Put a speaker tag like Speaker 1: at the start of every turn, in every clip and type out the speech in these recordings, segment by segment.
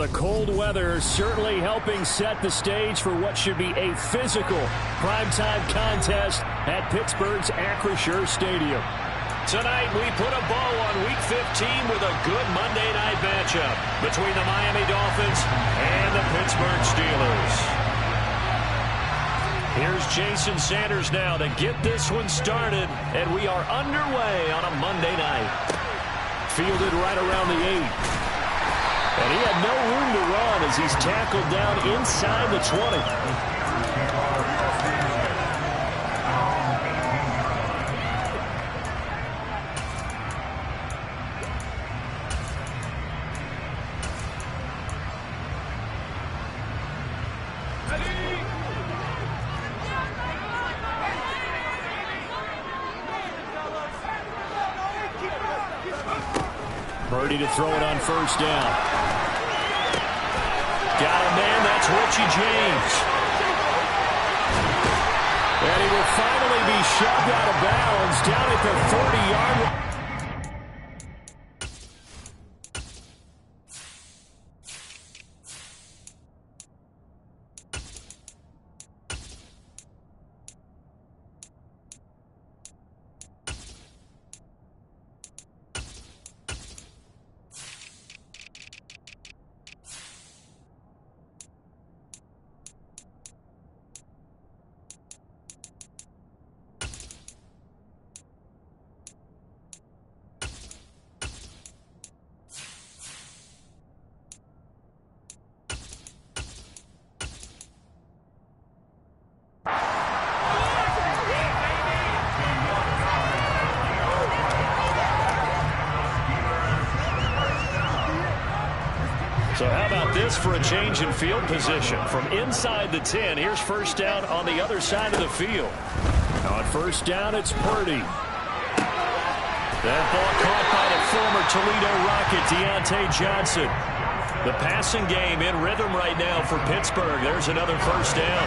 Speaker 1: the cold weather certainly helping set the stage for what should be a physical primetime contest at Pittsburgh's Acrisure Stadium.
Speaker 2: Tonight, we put a bow on Week 15 with a good Monday night matchup between the Miami Dolphins and the Pittsburgh Steelers. Here's Jason Sanders now to get this one started, and we are underway on a Monday night. Fielded right around the 8. And he had no room to run as he's tackled down inside the 20.
Speaker 1: Purdy to throw it on first down. Got a man, that's Richie James. And he will finally be shoved out of bounds down at the 40-yard line. So how about this for a change in field position? From inside the 10, here's first down on the other side of the field. On first down, it's Purdy. That ball caught by the former Toledo Rocket, Deontay Johnson. The passing game in rhythm right now for Pittsburgh. There's another first down.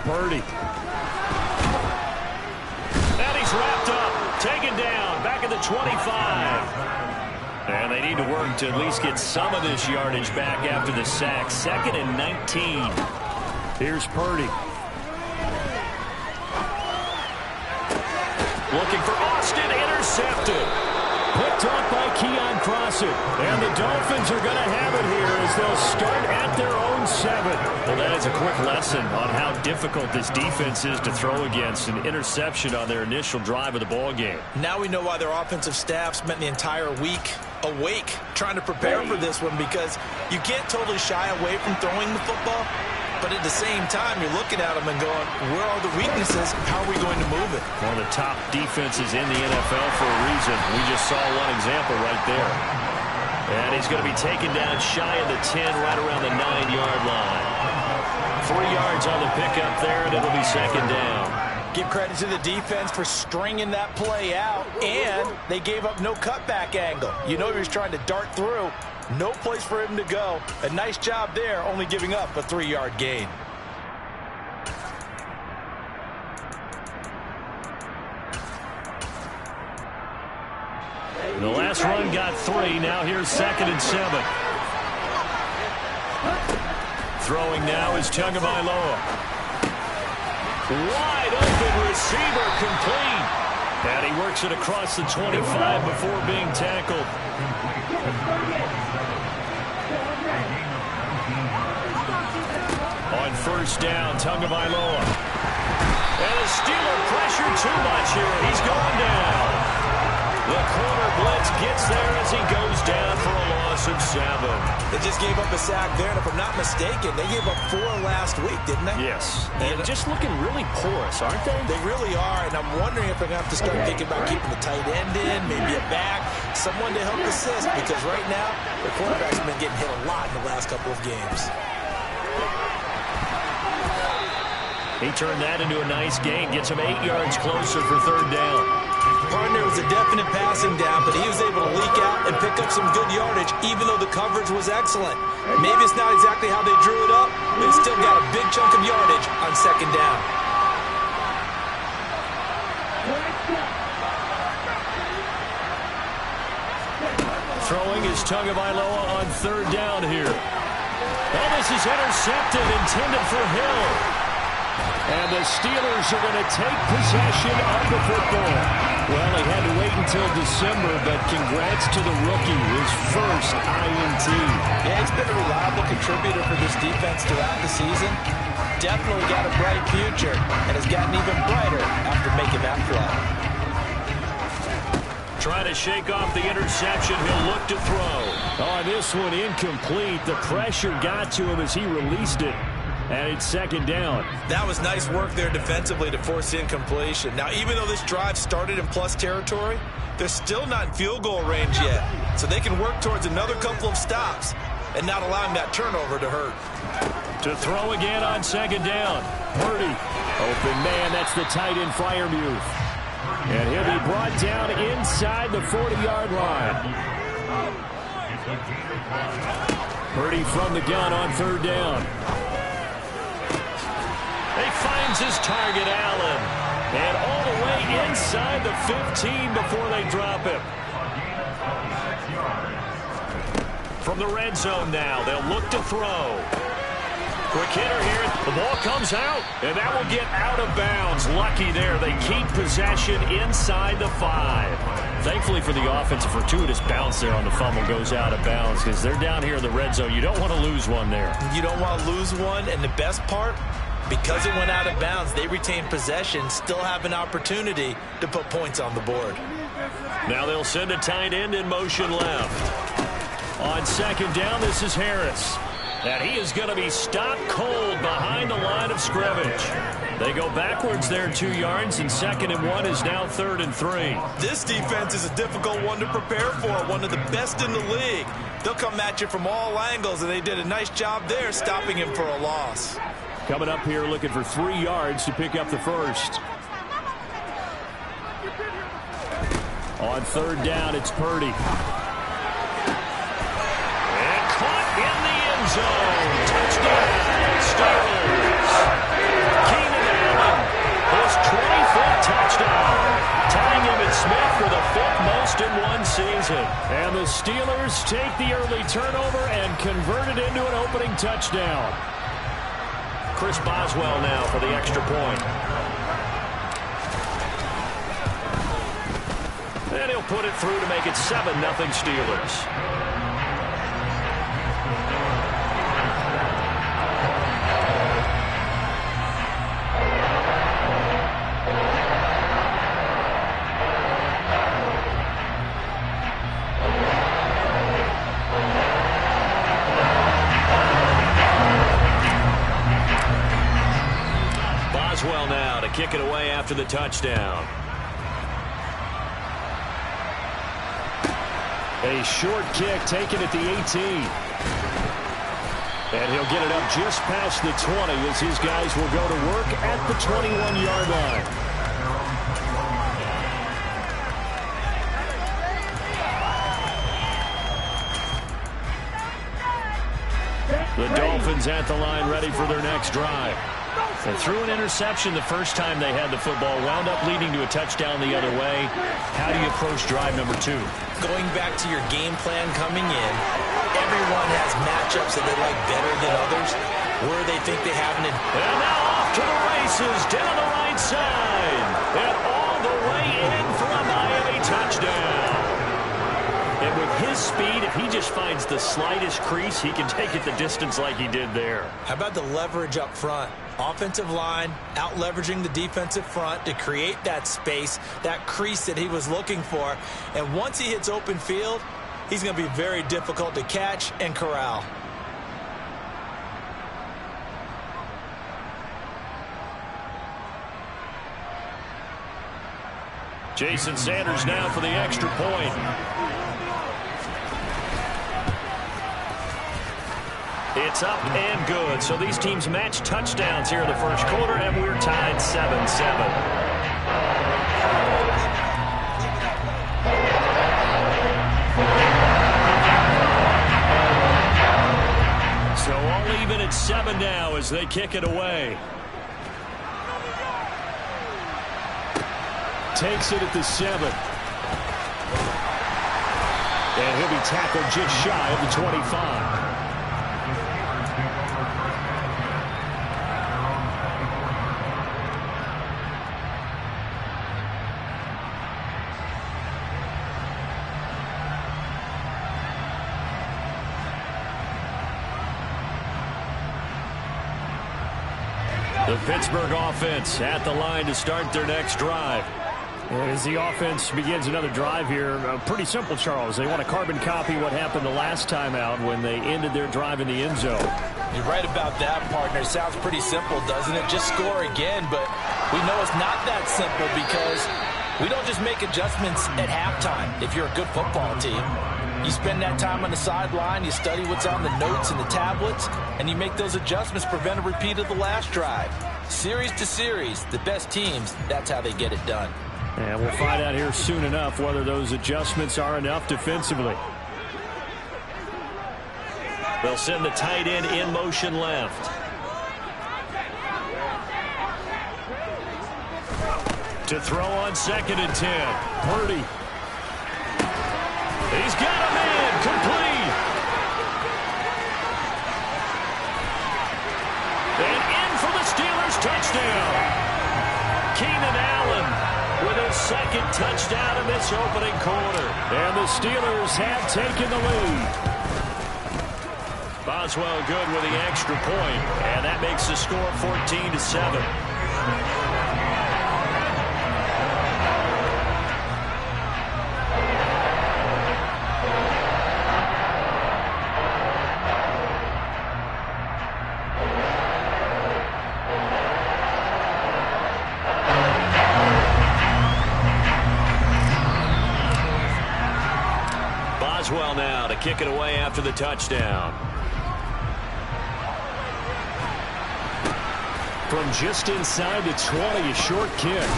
Speaker 1: Purdy. And he's wrapped up. Taken down, back at the 25. And they need to work to at least get some of this yardage back after the sack. 2nd and 19. Here's Purdy. Looking for Austin, intercepted. Picked off by Keon Crossett. And the Dolphins are going to have it here as they'll start at their own 7. Well, that is a quick lesson on how difficult this defense is to throw against. An interception on their initial drive of the ball game.
Speaker 3: Now we know why their offensive staff spent the entire week awake trying to prepare for this one, because you can't totally shy away from throwing the football. But at the same time, you're looking at them and going, where are the weaknesses? How are we going to move it?
Speaker 1: One of the top defenses in the NFL for a reason. We just saw one example right there. And he's going to be taken down shy of the 10, right around the 9-yard line. 3 yards on the pickup there, and it'll be 2nd down.
Speaker 3: Give credit to the defense for stringing that play out, and they gave up no cutback angle. You know he was trying to dart through. No place for him to go. A nice job there, only giving up a 3-yard gain.
Speaker 1: The last run got 3. Now here's 2nd and 7. Throwing now is Tagovailoa. Wide open receiver, complete. And he works it across the 25 before being tackled. On first down, Tagovailoa. And the Steeler pressure too much here. He's going down. The corner blitz gets there as he goes down for a loss of 7.
Speaker 3: They just gave up a sack there, and if I'm not mistaken, they gave up 4 last week, didn't they?
Speaker 1: Yes. And just looking really porous, aren't they?
Speaker 3: They really are, and I'm wondering if they're going to have to start thinking about keeping the tight end in, maybe a back, someone to help assist, because right now, the quarterback's been getting hit a lot in the last couple of games.
Speaker 1: He turned that into a nice gain, gets him 8 yards closer for 3rd down.
Speaker 3: Partner was a definite passing down, but he was able to leak out and pick up some good yardage, even though the coverage was excellent. Maybe it's not exactly how they drew it up, but he still got a big chunk of yardage on 2nd down.
Speaker 1: Tagovailoa on third down here. And this is intercepted, intended for Hill. And the Steelers are going to take possession of the football. Well, they had to wait until December, but congrats to the rookie, his first INT.
Speaker 3: Yeah, he's been a reliable contributor for this defense throughout the season. Definitely got a bright future and has gotten even brighter after making that play.
Speaker 1: Trying to shake off the interception. He'll look to throw. On this one, incomplete. The pressure got to him as he released it. And it's second down.
Speaker 3: That was nice work there defensively to force incompletion. Now, even though this drive started in plus territory, they're still not in field goal range yet. So they can work towards another couple of stops and not allowing that turnover to hurt.
Speaker 1: To throw again on second down. Purdy. Open man. That's the tight end Freiermuth. And he'll be brought down inside the 40-yard line. Purdy from the gun on third down. He finds his target, Allen. And all the way inside the 15 before they drop him. From the red zone now, they'll look to throw. Quick hitter here. The ball comes out, and that will get out of bounds. Lucky there. They keep possession inside the 5. Thankfully for the offense, a fortuitous bounce there on the fumble goes out of bounds because they're down here in the red zone. You don't want to lose one there.
Speaker 3: You don't want to lose one, and the best part, because it went out of bounds, they retain possession, still have an opportunity to put points on the board.
Speaker 1: Now they'll send a tight end in motion left. On second down, this is Harris. And he is going to be stopped cold behind the line of scrimmage. They go backwards there 2 yards, and 2nd and 1 is now 3rd and 3.
Speaker 3: This defense is a difficult one to prepare for, one of the best in the league. They'll come at you from all angles, and they did a nice job there stopping him for a loss.
Speaker 1: Coming up here looking for 3 yards to pick up the first. On third down, it's Purdy. Zone. Touchdown, Steelers. Keenan Allen, his 25th touchdown. Tying Emmitt Smith for the 5th most in one season. And the Steelers take the early turnover and convert it into an opening touchdown. Chris Boswell now for the extra point. And he'll put it through to make it 7-0 Steelers. Boswell now to kick it away after the touchdown. A short kick taken at the 18. And he'll get it up just past the 20 as his guys will go to work at the 21-yard line. The Dolphins at the line ready for their next drive. They threw an interception the first time they had the football, wound up leading to a touchdown the other way. How do you approach drive number 2?
Speaker 3: Going back to your game plan coming in, everyone has matchups that they like better than others, where they think they have an...
Speaker 1: And now off to the races, down the right side, and all the way in for a Miami touchdown. And with his speed, if he just finds the slightest crease, he can take it the distance like he did there.
Speaker 3: How about the leverage up front? Offensive line out leveraging the defensive front to create that space, that crease that he was looking for. And once he hits open field, he's going to be very difficult to catch and corral.
Speaker 1: Jason Sanders now for the extra point. It's up and good. So these teams match touchdowns here in the first quarter, and we're tied 7-7. So all even at 7 now as they kick it away. Takes it at the 7. And he'll be tackled just shy of the 25. The Pittsburgh offense at the line to start their next drive. And as the offense begins another drive here, pretty simple, Charles. They want to carbon copy what happened the last time out when they ended their drive in the end zone.
Speaker 3: You're right about that, partner. Sounds pretty simple, doesn't it? Just score again, but we know it's not that simple because we don't just make adjustments at halftime if you're a good football team. You spend that time on the sideline, you study what's on the notes and the tablets, and you make those adjustments, prevent a repeat of the last drive. Series to series, the best teams, that's how they get it done.
Speaker 1: And we'll find out here soon enough whether those adjustments are enough defensively.
Speaker 2: They'll send the tight end in motion left. To throw on 2nd and 10. Purdy. He's got a man complete. And in for the Steelers touchdown. Keenan Allen with his 2nd touchdown in this opening quarter.
Speaker 1: And the Steelers have taken the lead.
Speaker 2: Boswell good with the extra point, and that makes the score 14-7. Boswell now to kick it away after the touchdown.
Speaker 1: From just inside the 20, a short kick.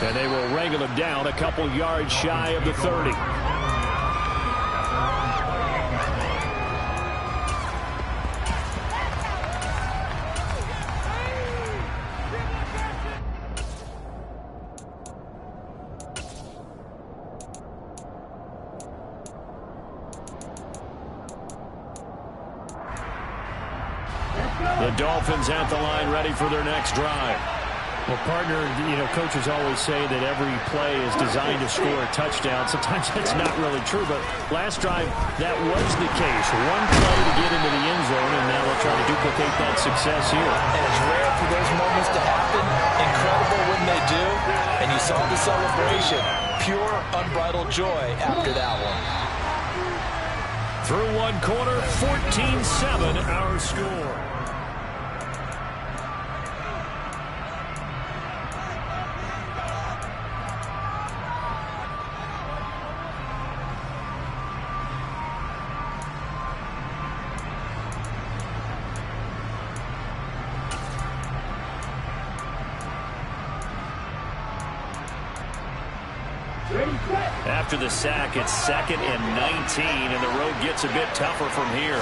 Speaker 1: And they will wrangle him down a couple yards shy of the 30.
Speaker 2: The Dolphins at the line ready for their next drive.
Speaker 1: Well, partner, coaches always say that every play is designed to score a touchdown. Sometimes that's not really true, but last drive, that was the case. One play to get into the end zone, and now they'll try to duplicate that success here.
Speaker 3: And it's rare for those moments to happen. Incredible when they do. And you saw the celebration. Pure, unbridled joy after that one.
Speaker 1: Through one quarter, 14-7 our score.
Speaker 2: After the sack, it's 2nd and 19, and the road gets a bit tougher from here.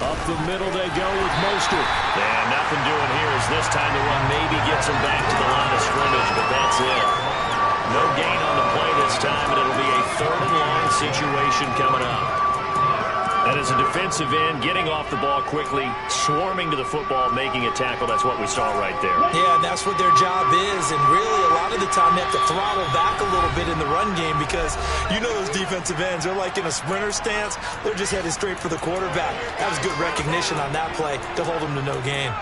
Speaker 1: Up the middle they go with Mostert.
Speaker 2: And nothing doing here as this time the run maybe gets him back to the line of scrimmage, but that's it. No gain on the play this time, and it'll be a 3rd and long situation coming up. And as a defensive end, getting off the ball quickly, swarming to the football, making a tackle, that's what we saw right there.
Speaker 3: Yeah, and that's what their job is. And really, a lot of the time, they have to throttle back a little bit in the run game because those defensive ends, they're like in a sprinter stance. They're just headed straight for the quarterback. That was good recognition on that play to hold them to no gain.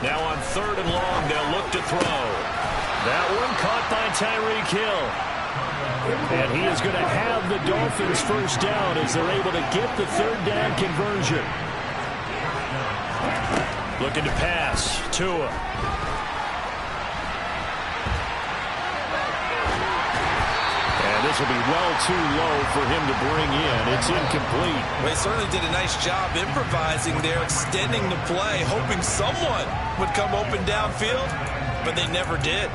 Speaker 2: Now on 3rd and long, they'll look to throw. That one caught by Tyreek Hill.
Speaker 1: And he is going to have the Dolphins first down as they're able to get the 3rd down conversion.
Speaker 2: Looking to pass. Tua. And this will be well too low for him to bring in. It's incomplete.
Speaker 3: Well, they certainly did a nice job improvising there, extending the play, hoping someone would come open downfield, but they never did.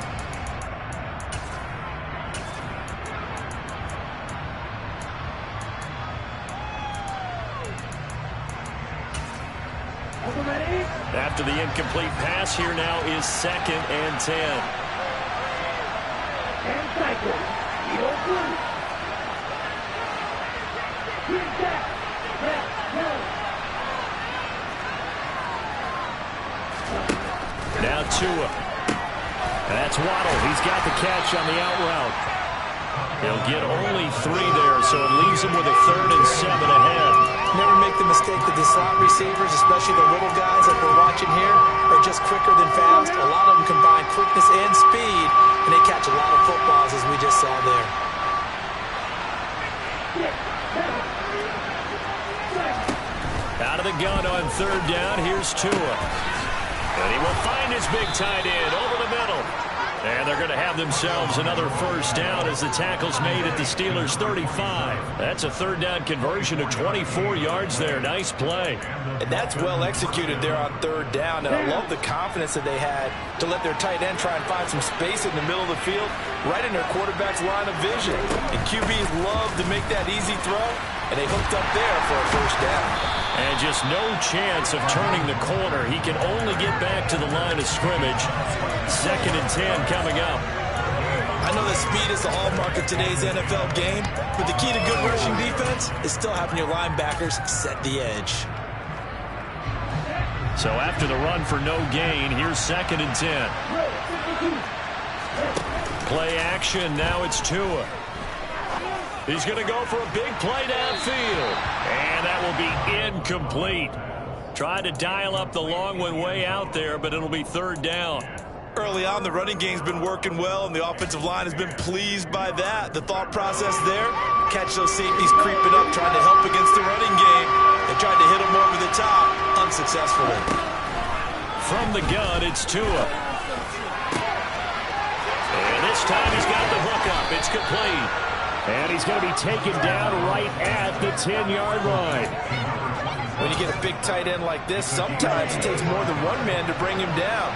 Speaker 1: After the incomplete pass, here now is 2nd and 10. Now Tua. That's Waddle. He's got the catch on the out route. He'll get only 3 there, so it leaves him with a 3rd and 7 ahead.
Speaker 3: Never make the mistake that the slot receivers, especially the little guys like we're watching here, are just quicker than fast. A lot of them combine quickness and speed, and they catch a lot of footballs, as we just saw there.
Speaker 1: Out of the gun on 3rd down, here's Tua. And he will find his big tight end over the middle. And they're going to have themselves another 1st down as the tackle's made at the Steelers' 35. That's a 3rd down conversion of 24 yards there. Nice play.
Speaker 3: And that's well executed there on 3rd down. And I love the confidence that they had to let their tight end try and find some space in the middle of the field, right in their quarterback's line of vision. And QBs love to make that easy throw, and they hooked up there for a 1st down.
Speaker 1: And just no chance of turning the corner. He can only get back to the line of scrimmage. 2nd and 10 coming up.
Speaker 3: I know that speed is the hallmark of today's NFL game, but the key to good rushing defense is still having your linebackers set the edge.
Speaker 1: So after the run for no gain, here's 2nd and 10. Play action, now it's Tua. He's going to go for a big play downfield. And that will be incomplete. Tried to dial up the long one way out there, but it'll be 3rd down.
Speaker 3: Early on, the running game's been working well, and the offensive line has been pleased by that. The thought process there, catch those safeties creeping up, trying to help against the running game. They tried to hit them over the top, unsuccessfully.
Speaker 1: From the gun, it's Tua. And this time he's got the hook up. It's complete. And he's going to be taken down right at the 10-yard line.
Speaker 3: When you get a big tight end like this, sometimes it takes more than one man to bring him down.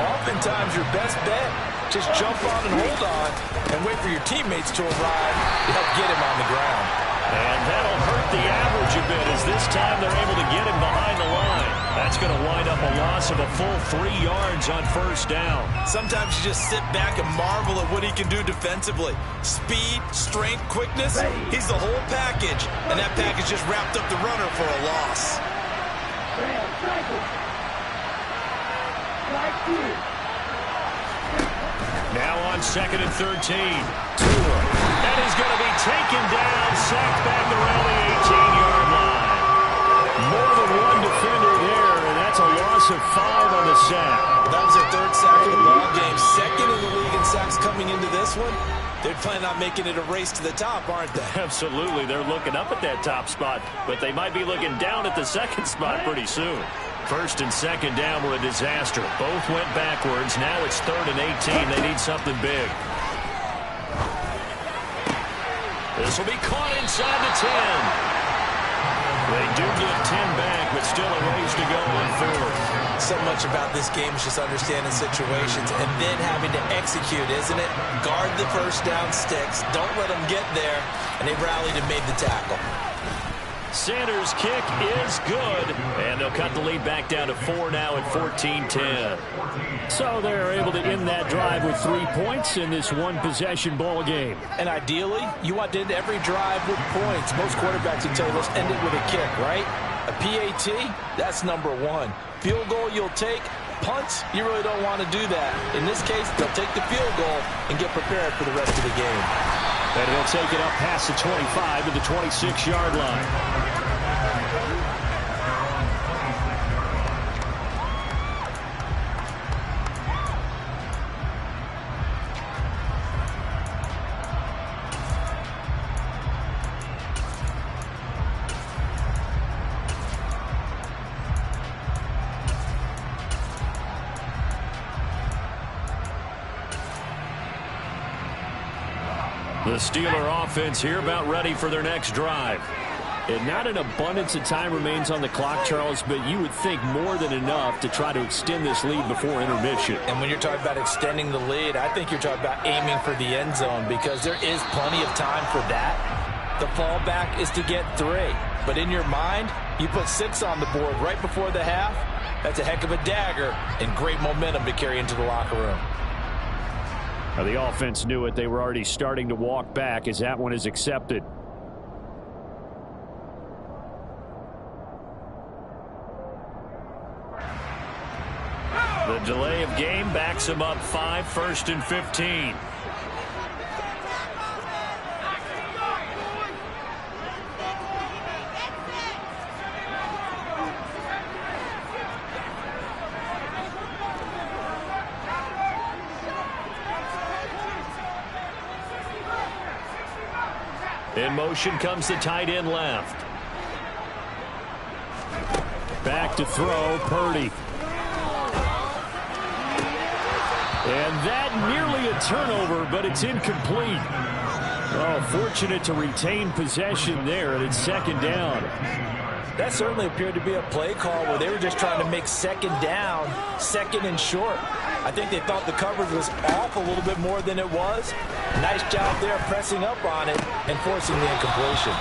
Speaker 3: Oftentimes, your best bet, just jump on and hold on and wait for your teammates to arrive to help get him on the ground.
Speaker 1: And that'll hurt the average a bit as this time they're able to get him behind the line. That's going to wind up a loss of a full 3 yards on 1st down.
Speaker 3: Sometimes you just sit back and marvel at what he can do defensively. Speed, strength, quickness, he's the whole package. And that package just wrapped up the runner for a loss.
Speaker 1: Now on 2nd and 13. Tua. And he's going to be taken down, sacked back around the 18-yard line. More than one defender there, and that's a loss of 5 on the sack.
Speaker 3: That was their 3rd sack of the ball game. 2nd in the league in sacks coming into this one. They're planning on making it a race to the top, aren't they?
Speaker 1: Absolutely. They're looking up at that top spot, but they might be looking down at the 2nd spot pretty soon. 1st and 2nd down were a disaster. Both went backwards. Now it's 3rd and 18. They need something big. This will be caught inside the 10. They do get 10 back, but still a ways to go on 4th.
Speaker 3: So much about this game is just understanding situations and then having to execute, isn't it? Guard the 1st down sticks. Don't let them get there. And they rallied and made the tackle.
Speaker 1: Sanders' kick is good, and they'll cut the lead back down to 4 now at 14-10. So they're able to end that drive with 3 points in this one-possession ball game.
Speaker 3: And ideally, you want to end every drive with points. Most quarterbacks will tell you, let's end it with a kick, right? A PAT, that's number 1. Field goal you'll take. Punts, you really don't want to do that. In this case, they'll take the field goal and get prepared for the rest of the game.
Speaker 1: And he'll take it up past the 25 to the 26-yard line. The Steeler offense here about ready for their next drive. And not an abundance of time remains on the clock, Charles, but you would think more than enough to try to extend this lead before intermission.
Speaker 3: And when you're talking about extending the lead, I think you're talking about aiming for the end zone because there is plenty of time for that. The fallback is to get 3. But in your mind, you put 6 on the board right before the half. That's a heck of a dagger and great momentum to carry into the locker room.
Speaker 1: Now, the offense knew it. They were already starting to walk back as that one is accepted. The delay of game backs him up 5, 1st and 15. In motion comes the tight end left. Back to throw, Purdy. And that nearly a turnover, but it's incomplete. Oh, fortunate to retain possession there, and it's 2nd down.
Speaker 3: That certainly appeared to be a play call where they were just trying to make 2nd down, 2nd and short. I think they thought the coverage was off a little bit more than it was. Nice job there pressing up on it and forcing the incompletion.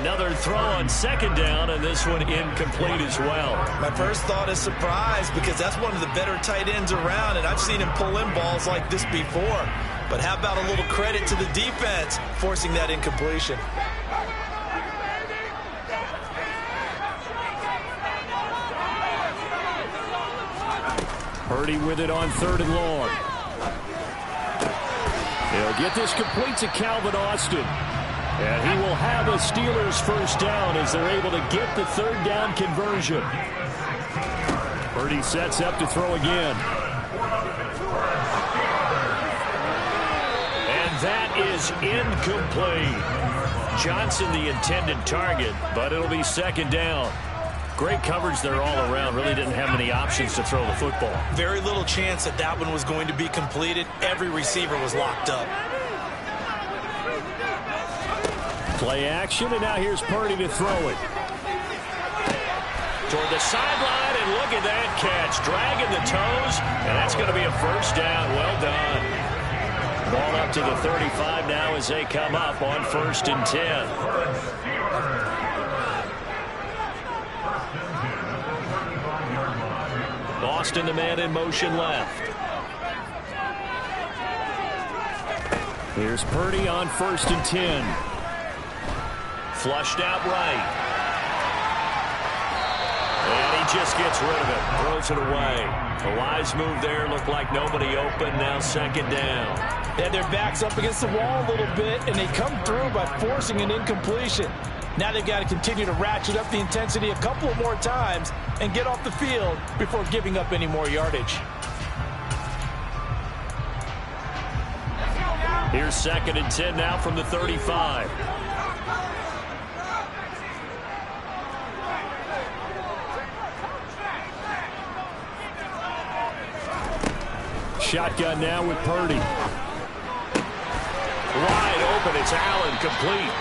Speaker 1: Another throw on 2nd down, and this one incomplete as well.
Speaker 3: My first thought is surprise because that's one of the better tight ends around, and I've seen him pull in balls like this before. But how about a little credit to the defense forcing that incompletion?
Speaker 1: Purdy with it on 3rd and long. He'll get this complete to Calvin Austin. And he will have a Steelers 1st down as they're able to get the 3rd down conversion. Purdy sets up to throw again. And that is incomplete. Johnson the intended target, but it'll be 2nd down. Great coverage there all around. Really didn't have many options to throw the football.
Speaker 3: Very little chance that that one was going to be completed. Every receiver was locked up.
Speaker 1: Play action, and now here's Purdy to throw it. Toward the sideline, and look at that catch. Dragging the toes, and that's going to be a 1st down. Well done. Ball up to the 35 now as they come up on 1st and 10. Austin, the man in motion left. Here's Purdy on 1st and 10. Flushed out right. And he just gets rid of it. Throws it away. A wise move there. Looked like nobody open. Now 2nd down.
Speaker 3: They had their backs up against the wall a little bit, and they come through by forcing an incompletion. Now they've got to continue to ratchet up the intensity a couple of more times and get off the field before giving up any more yardage.
Speaker 1: Here's 2nd and 10 now from the 35. Shotgun now with Purdy. Wide open, it's Allen, complete.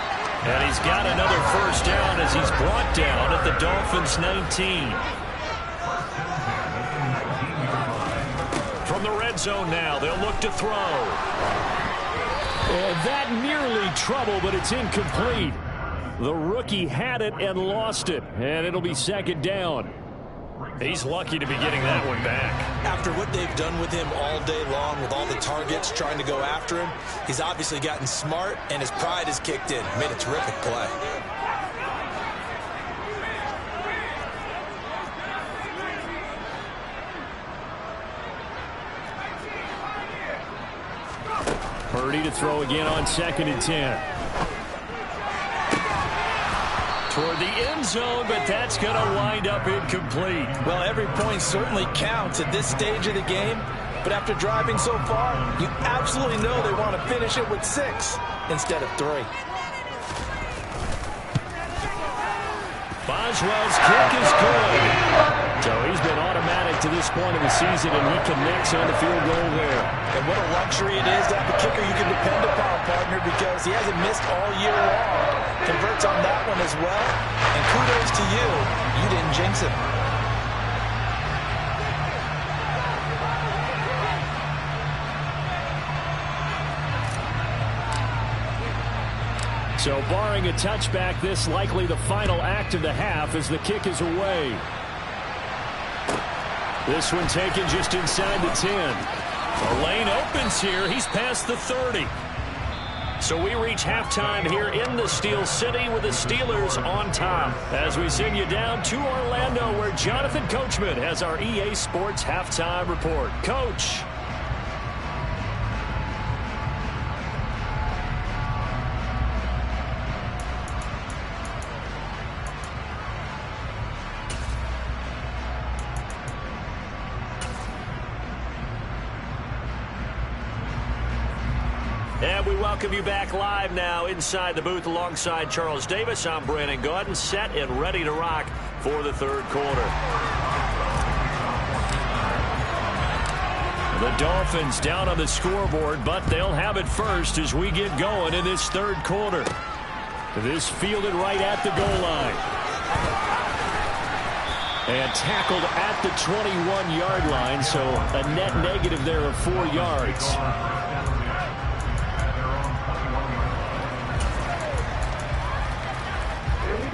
Speaker 1: And he's got another 1st down as he's brought down at the Dolphins 19. From the red zone now, they'll look to throw. And that nearly trouble, but it's incomplete. The rookie had it and lost it, and it'll be 2nd down. He's lucky to be getting that one back.
Speaker 3: After what they've done with him all day long with all the targets trying to go after him, he's obviously gotten smart and his pride has kicked in. Made a terrific play.
Speaker 1: Purdy to throw again on 2nd and 10. Toward the end zone, but that's going to wind up incomplete.
Speaker 3: Well, every point certainly counts at this stage of the game, but after driving so far, you absolutely know they want to finish it with 6 instead of 3.
Speaker 1: Boswell's kick is good. So he's been automatic to this point of the season, and he connects on the field goal there.
Speaker 3: And what a luxury it is to have a kicker you can depend upon, partner, because he hasn't missed all year long. Converts on that one as well. And kudos to you. You didn't jinx him.
Speaker 1: So barring a touchback, this likely the final act of the half as the kick is away. This one taken just inside the 10.
Speaker 2: The lane opens here. He's past the 30. So we reach halftime here in the Steel City with the Steelers on top.
Speaker 1: As we send you down to Orlando, where Jonathan Coachman has our EA Sports halftime report. Coach.
Speaker 2: And we welcome you back live now inside the booth alongside Charles Davis. I'm Brandon Gaudin, set and ready to rock for the third quarter.
Speaker 1: The Dolphins down on the scoreboard, but they'll have it first as we get going in this third quarter. This fielded right at the goal line. And tackled at the 21-yard line, so a net negative there of 4 yards.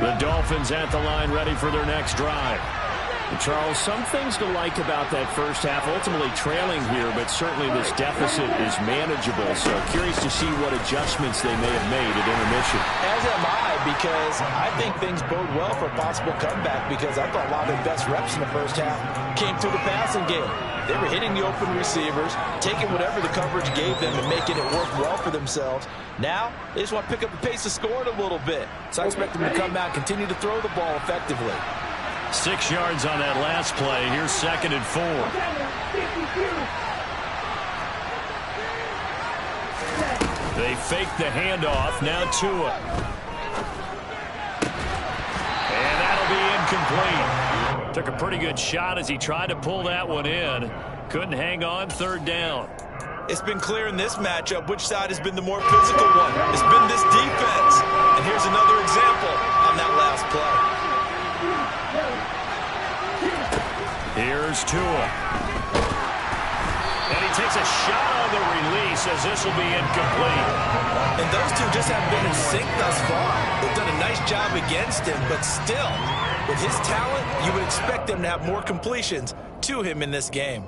Speaker 1: The Dolphins at the line ready for their next drive. Charles, some things to like about that first half. Ultimately trailing here, but certainly this deficit is manageable. So curious to see what adjustments they may have made at intermission.
Speaker 3: As am I, because I think things bode well for a possible comeback, because I thought a lot of their best reps in the first half came through the passing game. They were hitting the open receivers, taking whatever the coverage gave them and making it work well for themselves. Now, they just want to pick up the pace of scoring a little bit. So I expect them to come out and continue to throw the ball effectively.
Speaker 1: 6 yards on that last play. Here's 2nd and 4. They fake the handoff. Now Tua. And that'll be incomplete. Took a pretty good shot as he tried to pull that one in. Couldn't hang on. 3rd down.
Speaker 3: It's been clear in this matchup which side has been the more physical one. It's been this defense. And here's another example on that last play.
Speaker 1: Here's Tua. And he takes a shot on the release as this will be incomplete.
Speaker 3: And those two just haven't been in sync thus far. They've done a nice job against him, but still, with his talent, you would expect them to have more completions to him in this game.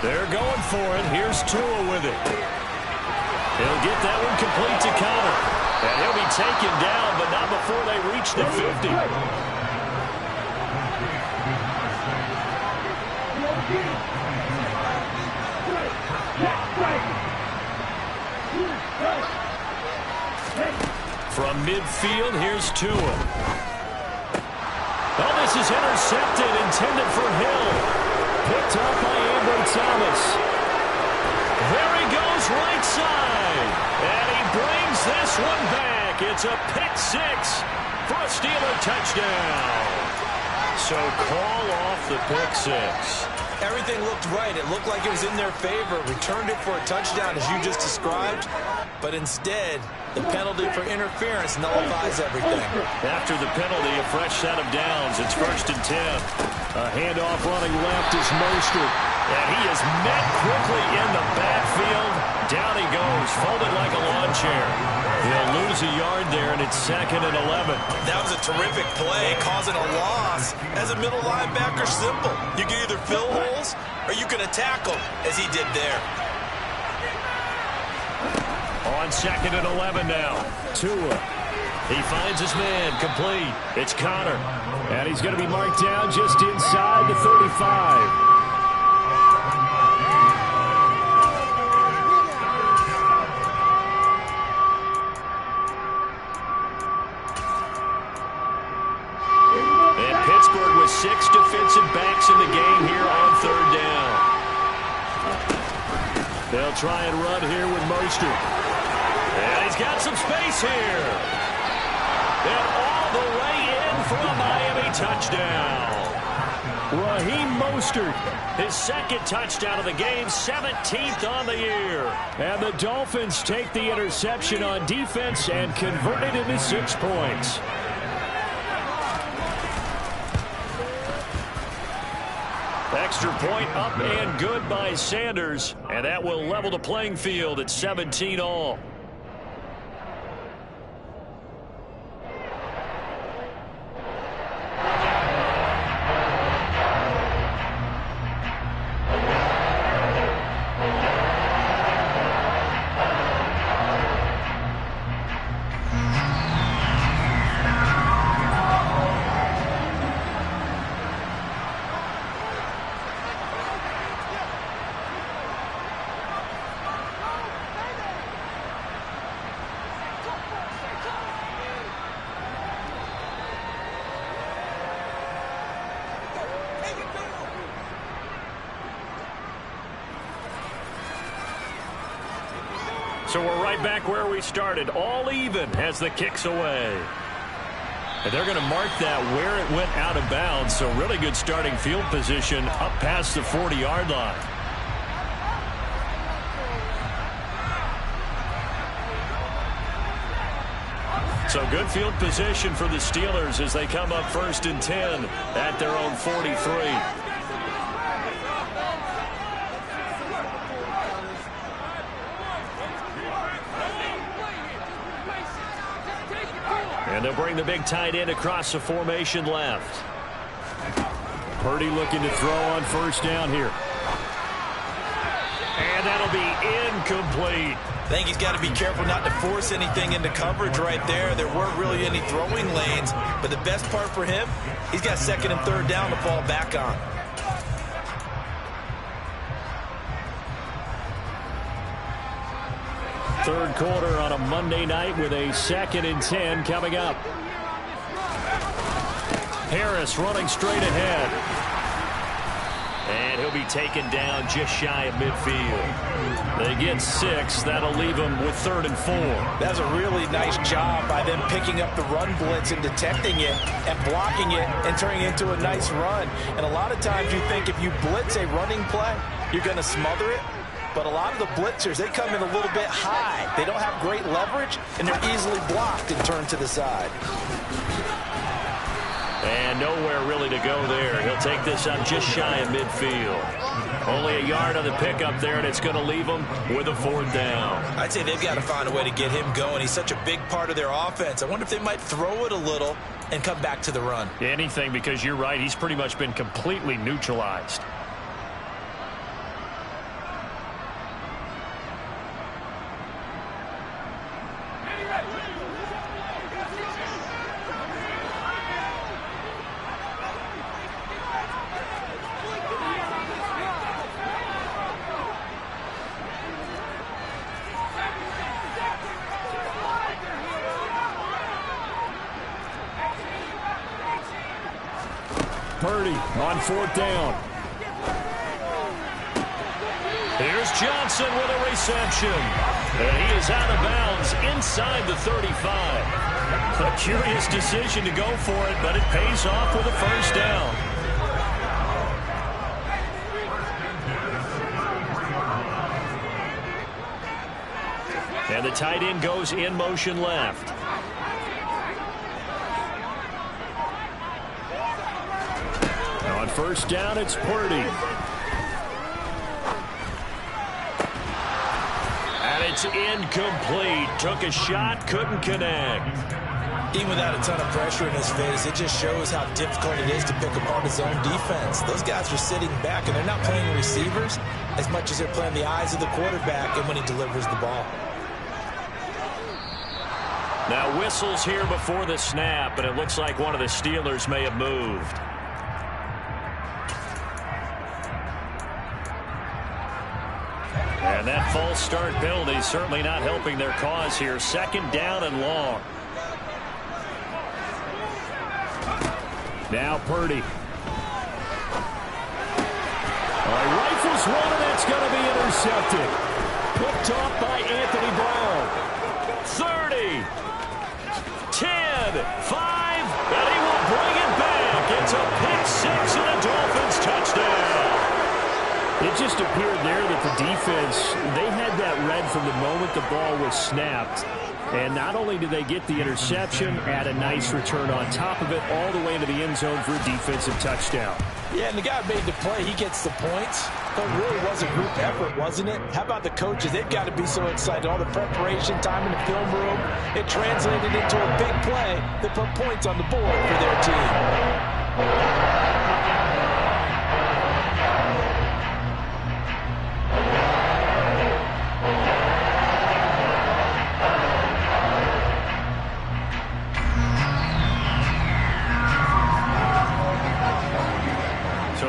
Speaker 1: They're going for it. Here's Tua with it. He'll get that one complete to Connor. And he'll be taken down, but not before they reach the 50. From midfield, here's Tua. Oh, this is intercepted, intended for Hill. Picked up by Ambry Thomas. There he goes, right side. And he brings this one back. It's a pick six for a Steeler touchdown. So call off the pick six.
Speaker 3: Everything looked right. It looked like it was in their favor. Returned it for a touchdown, as you just described. But instead, the penalty for interference nullifies everything.
Speaker 1: After the penalty, a fresh set of downs. It's 1st and 10. A handoff running left is Mostert. And he is met quickly in the backfield. Down he goes, folded like a lawn chair. He'll lose a yard there, and it's 2nd and 11.
Speaker 3: That was a terrific play, causing a loss. As a middle linebacker, simple. You can either fill holes or you can attack them, as he did there.
Speaker 1: On 2nd and 11 now. Tua. He finds his man, complete. It's Connor. And he's going to be marked down just inside the 35. And Pittsburgh with 6 defensive backs in the game here on 3rd down. They'll try and run here with Mostert. And he's got some space here. And all the way in for a Miami touchdown. Raheem Mostert, his 2nd touchdown of the game, 17th on the year. And the Dolphins take the interception on defense and convert it into 6 points. Extra point up and good by Sanders. And that will level the playing field at 17 all. So we're right back where we started, all even as the kick's away. And they're going to mark that where it went out of bounds, so really good starting field position up past the 40-yard line. So good field position for the Steelers as they come up 1st and 10 at their own 43. And they'll bring the big tight end across the formation left. Purdy looking to throw on 1st down here. And that'll be incomplete.
Speaker 3: I think he's got to be careful not to force anything into coverage right there. There weren't really any throwing lanes. But the best part for him, he's got 2nd and 3rd down to fall back on.
Speaker 1: Third quarter on a Monday night with a 2nd and 10 coming up. Harris running straight ahead. And he'll be taken down just shy of midfield. They get 6. That'll leave them with 3rd and 4.
Speaker 3: That's a really nice job by them picking up the run blitz and detecting it and blocking it and turning it into a nice run. And a lot of times you think if you blitz a running play, you're going to smother it. But a lot of the blitzers, they come in a little bit high. They don't have great leverage, and they're easily blocked and turned to the side.
Speaker 1: And nowhere really to go there. He'll take this up just shy of midfield. Only a yard on the pickup there, and it's going to leave them with a 4th down.
Speaker 3: I'd say they've got to find a way to get him going. He's such a big part of their offense. I wonder if they might throw it a little and come back to the run.
Speaker 1: Anything, because you're right. He's pretty much been completely neutralized. Purdy on 4th down.
Speaker 2: Here's Johnson with a reception. And he is out of bounds inside the 35. A curious decision to go for it, but it pays off with a 1st down. And the tight end goes in motion left. On 1st down, it's Purdy. And it's incomplete. Took a shot, couldn't connect.
Speaker 3: Even without a ton of pressure in his face, it just shows how difficult it is to pick apart his own defense. Those guys are sitting back, and they're not playing receivers as much as they're playing the eyes of the quarterback and when he delivers the ball.
Speaker 2: Now whistles here before the snap, and it looks like one of the Steelers may have moved. And that false start penalty certainly not helping their cause here. 2nd down and long.
Speaker 1: Now Purdy. Rifles one, and that's going to be intercepted. Picked off by Anthony Brown.
Speaker 2: 30, 10, 5, and he will bring it back. It's a pick 6 and a Dolphins touchdown.
Speaker 1: It just appeared there that the defense, they had that read from the moment the ball was snapped. And not only did they get the interception, add a nice return on top of it, all the way into the end zone for a defensive touchdown.
Speaker 3: Yeah, and the guy made the play. He gets the points. But it really was a group effort, wasn't it? How about the coaches? They've got to be so excited. All the preparation time in the film room, it translated into a big play that put points on the board for their team.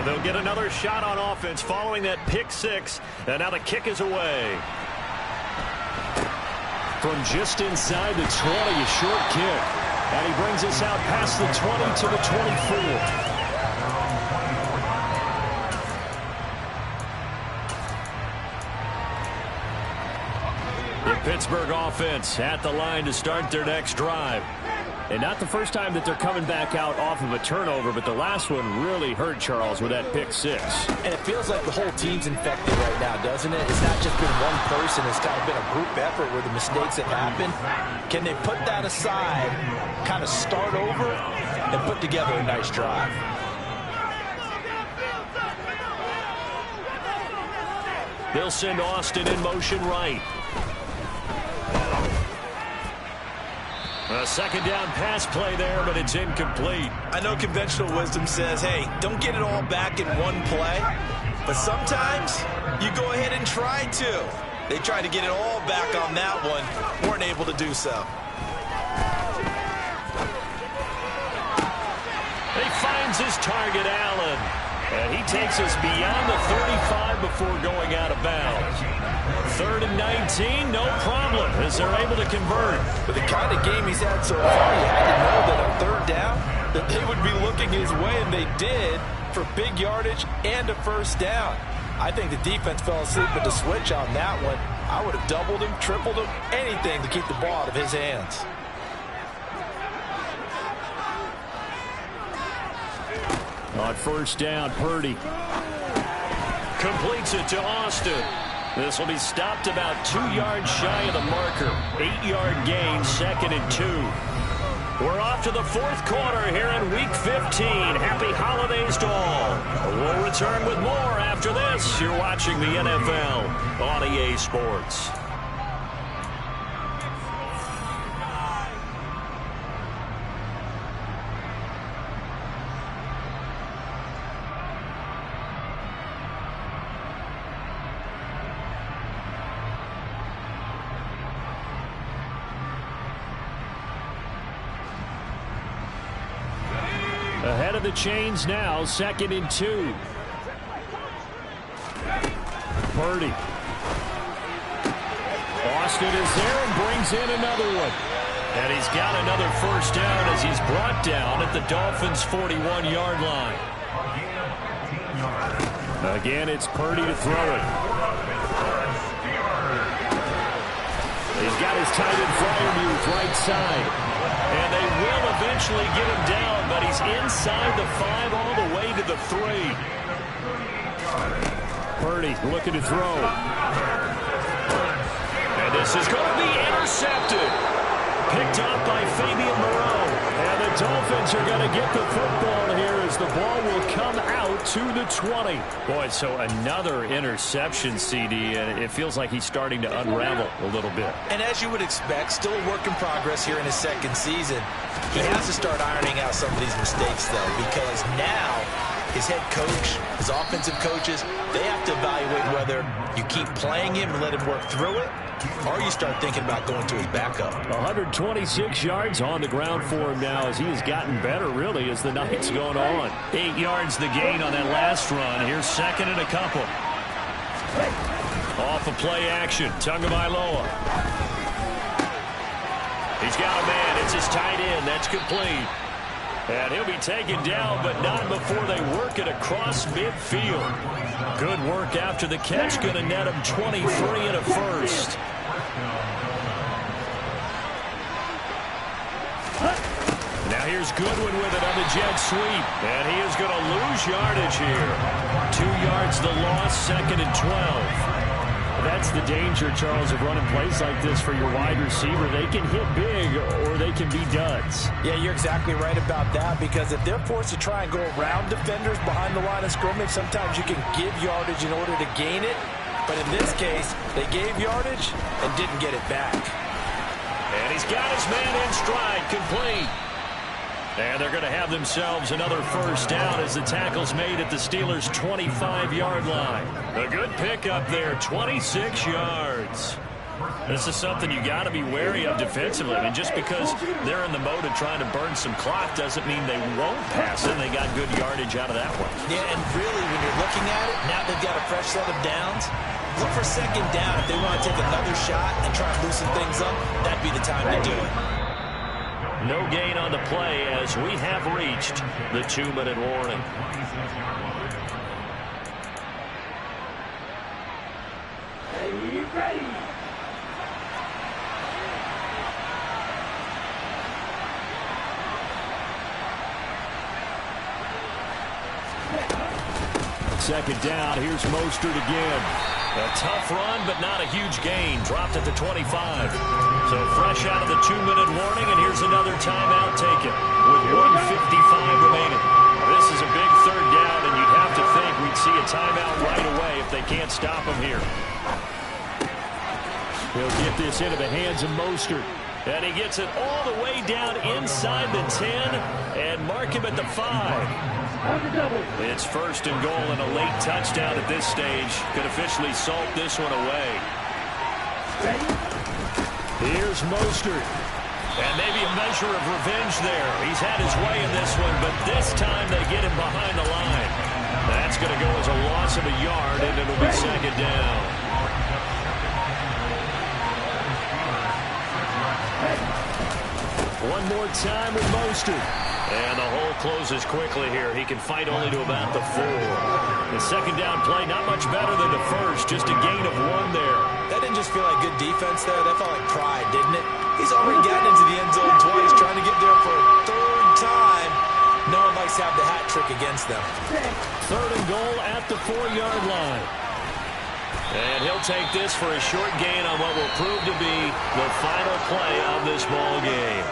Speaker 2: They'll get another shot on offense following that pick 6, and now the kick is away.
Speaker 1: From just inside the 20, a short kick. And he brings us out past the 20 to the 24.
Speaker 2: The Pittsburgh offense at the line to start their next drive.
Speaker 1: And not the first time that they're coming back out off of a turnover, but the last one really hurt Charles with that pick 6.
Speaker 3: And it feels like the whole team's infected right now, doesn't it? It's not just been one person. It's kind of been a group effort where the mistakes have happened. Can they put that aside, kind of start over, and put together a nice drive?
Speaker 2: They'll send Austin in motion right. A 2nd down pass play there, but it's incomplete.
Speaker 3: I know conventional wisdom says, hey, don't get it all back in one play. But sometimes you go ahead and try to. They tried to get it all back on that one. Weren't able to do so.
Speaker 2: He finds his target, Allen. And he takes us beyond the 35 before going out of bounds. 3rd and 19, no problem, as they're able to convert.
Speaker 3: But the kind of game he's had so far, you had to know that on 3rd down, that they would be looking his way, and they did, for big yardage and a 1st down. I think the defense fell asleep with the switch on that one. I would have doubled him, tripled him, anything to keep the ball out of his hands.
Speaker 1: On 1st down, Purdy
Speaker 2: completes it to Austin. This will be stopped about 2 yards shy of the marker. 8-yard gain, 2nd and 2. We're off to the 4th quarter here in Week 15. Happy holidays to all. We'll return with more after this. You're watching the NFL on EA Sports.
Speaker 1: Ahead of the chains now, 2nd and 2. Purdy. Austin is there and brings in another one.
Speaker 2: And he's got another 1st down as he's brought down at the Dolphins' 41-yard line.
Speaker 1: Again, it's Purdy to throw it. He's got his tight end Fryermuth right side. And they will eventually get him down, but he's inside the 5 all the way to the 3. Purdy looking to throw. And this is going to be intercepted. Picked up by Fabian Moreau. And the Dolphins are going to get the football here as the ball will come out to the 20. Boy, so another interception, CD, and it feels like he's starting to unravel a little bit.
Speaker 3: And as you would expect, still a work in progress here in his second season. He has to start ironing out some of these mistakes, though, because now his head coach, his offensive coaches, they have to evaluate whether you keep playing him and let him work through it, or you start thinking about going to his backup.
Speaker 1: 126 yards on the ground for him now as he has gotten better, really, as the night's going on. 8 yards the gain on that last run. Here's second and a couple. Off of play action, Tagovailoa. He's got a man. It's his tight end. That's complete. And he'll be taken down, but not before they work it across midfield. Good work after the catch. Going to net him 23 and a first. Now here's Goodwin with it on the jet sweep. And he is going to lose yardage here. 2 yards the loss, second and 12. That's the danger, Charles, of running plays like this for your wide receiver. They can hit big or they can be duds.
Speaker 3: Yeah, you're exactly right about that, because if they're forced to try and go around defenders behind the line of scrimmage, sometimes you can give yardage in order to gain it. But in this case, they gave yardage and didn't get it back.
Speaker 1: And he's got his man in stride, complete. And they're going to have themselves another first down as the tackle's made at the Steelers' 25-yard line. A good pickup there, 26 yards. This is something you got to be wary of defensively. I mean, just because they're in the mode of trying to burn some clock doesn't mean they won't pass it. They got good yardage out of that one.
Speaker 3: Yeah, and really, when you're looking at it, now they've got a fresh set of downs. Look for second down. If they want to take another shot and try and loosen things up, that'd be the time to do it.
Speaker 1: No gain on the play as we have reached the 2-minute warning.
Speaker 2: Ready.
Speaker 1: Second down, here's Mostert again. A tough run, but not a huge gain. Dropped at the 25. So fresh out of the 2-minute warning, and here's another timeout taken with 1:55 remaining. This is a big third down, and you'd have to think we'd see a timeout right away if they can't stop him here. He'll get this into the hands of Mostert. And he gets it all the way down inside the 10 and mark him at the 5. It's first and goal and a late touchdown at this stage. Could officially salt this one away. Here's Mostert. And maybe a measure of revenge there. He's had his way in this one, but this time they get him behind the line. That's going to go as a loss of a yard, and it'll be second down. One more time with Mostert. And the hole closes quickly here. He can fight only to about the 4. The second down play, not much better than the first. Just a gain of 1 there.
Speaker 3: That didn't just feel like good defense there. That felt like pride, didn't it? He's already gotten into the end zone twice, trying to get there for a third time. No one likes to have the hat trick against them.
Speaker 1: Third and goal at the 4-yard line. And he'll take this for a short gain on what will prove to be the final play of this ball game.